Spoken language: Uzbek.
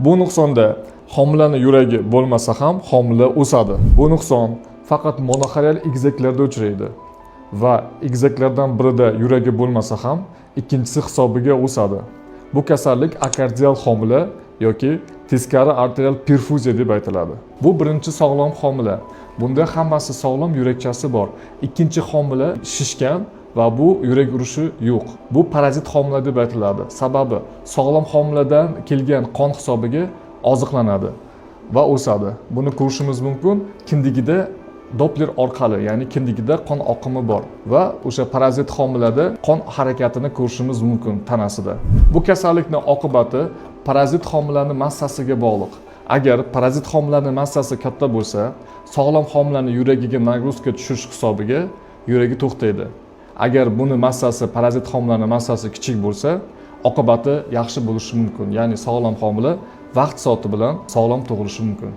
Bu nuqsonda homilani yuragi bo'lmasa ham homila o'sadi. Bu nuqson faqat monoxoreal egizaklarda uchraydi va egizaklardan birida yuragi bo'lmasa ham ikkinchisi hisobiga o'sadi. Bu kasallik akordial homila yoki teskari arterial perfuziya deb aytiladi. Bu birinchi sog'lom homila. Bunda hammasi sog'lom yurakchasi bor. Ikkinchi homila shishgan va bu yurak urishi yo'q. Bu parazit homila deb aytiladi. Sababi sog'lom homiladan kelgan qon hisobiga oziqlanadi va o'sadi. Buni ko'rishimiz mumkin. Kindigida Doppler orqali, ya'ni kindigida qon oqimi bor va o'sha parazit homilada qon harakatini ko'rishimiz mumkin tanasida. Bu kasallikning oqibati parazit homilaning massasiga bog'liq. Agar parazit homilaning massasi katta bo'lsa, sog'lom homilaning yuragiga nagruzka tushish hisobiga yuragi to'xtaydi. Agar buni massasi, parazit homilaning massasi kichik bo'lsa, oqibati yaxshi bo'lishi mumkin. Ya'ni sog'lom homila vaqt soati bilan sog'lom tug'ilishi mumkin.